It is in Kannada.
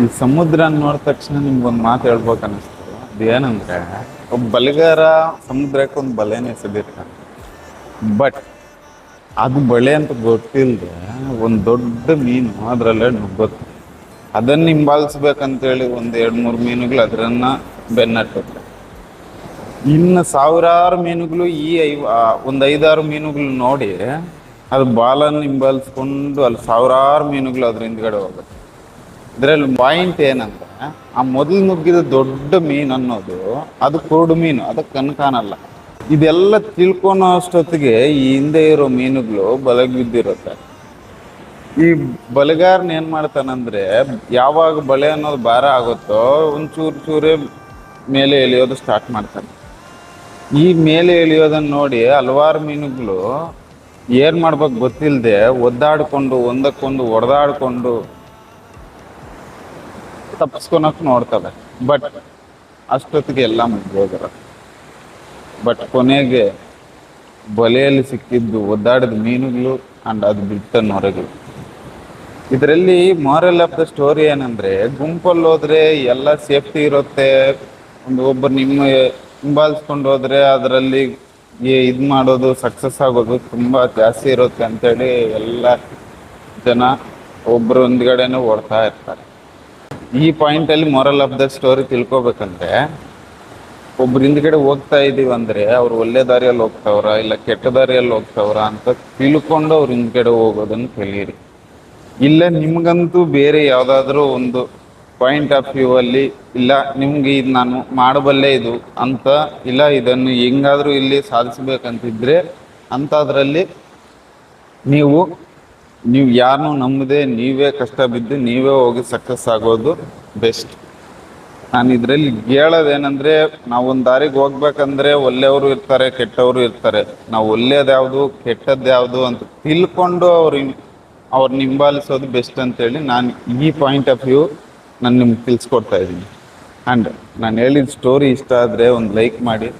ಈ ಸಮುದ್ರ ನೋಡಿದ ತಕ್ಷಣ ನಿಮ್ಗೊಂದು ಮಾತು ಹೇಳ್ಬೇಕು ಅನ್ನಿಸ್ತು. ಅದೇನಂದ್ರೆ ಒಬ್ಬ ಬಲೆಗಾರ ಸಮುದ್ರಕ್ಕೆ ಒಂದು ಬಲೆನೇ ಎಸೆದಿರ್ತಾನೆ. ಬಟ್ ಅದು ಬಲೆ ಅಂತ ಗೊತ್ತಿಲ್ಲದೆ ಒಂದು ದೊಡ್ಡ ಮೀನು ಅದರಲ್ಲೇ ನುಗ್ಗುತ್ತೆ. ಅದನ್ನು ಹಿಂಬಾಲಿಸ್ಬೇಕಂತೇಳಿ ಒಂದು 2-3 ಮೀನುಗಳು ಅದರನ್ನ ಬೆನ್ನಟ್ಟುತ್ತೆ. ಇನ್ನು ಸಾವಿರಾರು ಮೀನುಗಳು ಒಂದು 5-6 ಮೀನುಗಳು ನೋಡಿ ಅದು ಬಾಲನ್ನು ಹಿಂಬಾಲಿಸ್ಕೊಂಡು ಅಲ್ಲಿ ಸಾವಿರಾರು ಮೀನುಗಳು ಅದ್ರ ಹಿಂದ್ಗಡೆ ಹೋಗುತ್ತೆ. ಇದರಲ್ಲಿ ಪಾಯಿಂಟ್ ಏನಂದ್ರೆ ಆ ಮೊದಲು ನುಗ್ಗಿದ ದೊಡ್ಡ ಮೀನು ಅನ್ನೋದು ಅದು ಕುರುಡು ಮೀನು, ಅದಕ್ಕೆ ಕಣ್ಣು ಕಾಣಲ್ಲ. ಇದೆಲ್ಲ ತಿಳ್ಕೊಳೋ ಅಷ್ಟೊತ್ತಿಗೆ ಈ ಹಿಂದೆ ಇರೋ ಮೀನುಗಳು ಬಲೆಗೆ ಬಿದ್ದಿರುತ್ತೆ. ಈ ಬಲೆಗಾರನ ಏನ್ ಮಾಡ್ತಾನಂದ್ರೆ ಯಾವಾಗ ಬಲೆ ಅನ್ನೋದು ಭಾರ ಆಗುತ್ತೋ ಒಂಚೂರು ಚೂರೇ ಮೇಲೆ ಎಳಿಯೋದು ಸ್ಟಾರ್ಟ್ ಮಾಡ್ತಾನೆ. ಈ ಮೇಲೆ ಎಳಿಯೋದನ್ನ ನೋಡಿ ಹಲವಾರು ಮೀನುಗಳು ಏನ್ ಮಾಡ್ಬೇಕು ಗೊತ್ತಿಲ್ಲದೆ ಒದ್ದಾಡ್ಕೊಂಡು ಒಂದಕ್ಕೊಂದು ಹೊಡೆದಾಡ್ಕೊಂಡು ತಪ್ಪಿಸ್ಕೊಳಕ್ ನೋಡ್ತವೆ. ಬಟ್ ಅಷ್ಟೊತ್ತಿಗೆ ಎಲ್ಲ ಮುಗ್ದೋಗಿರ. ಬಟ್ ಕೊನೆಗೆ ಬಲೆಯಲ್ಲಿ ಸಿಕ್ಕಿದ್ದು ಒದ್ದಾಡಿದ ಮೀನುಗಳು ಅಂಡ್ ಅದು ಬಿಟ್ಟ ನೊರೆಗಳು. ಇದರಲ್ಲಿ ಮಾರಲ್ ಆಫ್ ದ ಸ್ಟೋರಿ ಏನಂದ್ರೆ ಗುಂಪಲ್ಲಿ ಹೋದ್ರೆ ಎಲ್ಲ ಸೇಫ್ಟಿ ಇರುತ್ತೆ. ಒಬ್ಬರು ನಿಮ್ಮ ಹಿಂಬಾಲಿಸ್ಕೊಂಡು ಹೋದ್ರೆ ಅದರಲ್ಲಿ ಇದು ಮಾಡೋದು ಸಕ್ಸಸ್ ಆಗೋದು ತುಂಬಾ ಜಾಸ್ತಿ ಇರುತ್ತೆ ಅಂತೇಳಿ ಎಲ್ಲ ಜನ ಒಬ್ಬರು ಹಿಂದ್ಗಡೆನೂ ಓಡ್ತಾ ಇರ್ತಾರೆ. ಈ ಪಾಯಿಂಟ್ ಅಲ್ಲಿ ಮಾರಲ್ ಆಫ್ ದ ಸ್ಟೋರಿ ತಿಳ್ಕೊಬೇಕಂದ್ರೆ ಒಬ್ರು ಹಿಂದ್ಗಡೆ ಹೋಗ್ತಾ ಇದೀವಿ ಅಂದ್ರೆ ಅವ್ರು ಒಳ್ಳೆ ದಾರಿಯಲ್ಲಿ ಹೋಗ್ತಾವ್ರ ಇಲ್ಲ ಕೆಟ್ಟ ದಾರಿಯಲ್ಲಿ ಹೋಗ್ತಾವ್ರ ಅಂತ ತಿಳ್ಕೊಂಡು ಅವ್ರ ಹಿಂದ್ಗಡೆ ಹೋಗೋದನ್ನ ಕಲೀರಿ. ಇಲ್ಲ ನಿಮ್ಗಂತೂ ಬೇರೆ ಯಾವ್ದಾದ್ರು ಒಂದು ಪಾಯಿಂಟ್ ಆಫ್ ವ್ಯೂ ಅಲ್ಲಿ ಇಲ್ಲ ನಿಮ್ಗೆ ಇದು ನಾನು ಮಾಡಬಲ್ಲೆ ಇದು ಅಂತ ಇಲ್ಲ ಇದನ್ನು ಹೆಂಗಾದ್ರೂ ಇಲ್ಲಿ ಸಾಧಿಸ್ಬೇಕಂತಿದ್ರೆ ಅಂಥದ್ರಲ್ಲಿ ನೀವು ಯಾರನ್ನೂ ನಂಬದೆ ನೀವೇ ಕಷ್ಟ ಬಿದ್ದು ನೀವೇ ಹೋಗಿ ಸಕ್ಸಸ್ ಆಗೋದು ಬೆಸ್ಟ್. ನಾನು ಇದರಲ್ಲಿ ಹೇಳೋದೇನೆಂದ್ರೆ ನಾವೊಂದು ದಾರಿಗೆ ಹೋಗ್ಬೇಕಂದ್ರೆ ಒಳ್ಳೆಯವರು ಇರ್ತಾರೆ, ಕೆಟ್ಟವರು ಇರ್ತಾರೆ. ನಾವು ಒಳ್ಳೇದು ಯಾವುದು ಕೆಟ್ಟದ್ದು ಯಾವುದು ಅಂತ ತಿಳ್ಕೊಂಡು ಅವ್ರನ್ನ ಹಿಂಬಾಲಿಸೋದು ಬೆಸ್ಟ್ ಅಂತೇಳಿ ನಾನು ಈ ಪಾಯಿಂಟ್ ಆಫ್ ವ್ಯೂ ನಾನು ನಿಮ್ಗೆ ತಿಳಿಸ್ಕೊಡ್ತಾ ಇದ್ದೀನಿ. ಆ್ಯಂಡ್ ನಾನು ಹೇಳಿದ ಸ್ಟೋರಿ ಇಷ್ಟ ಆದರೆ ಒಂದು ಲೈಕ್ ಮಾಡಿ.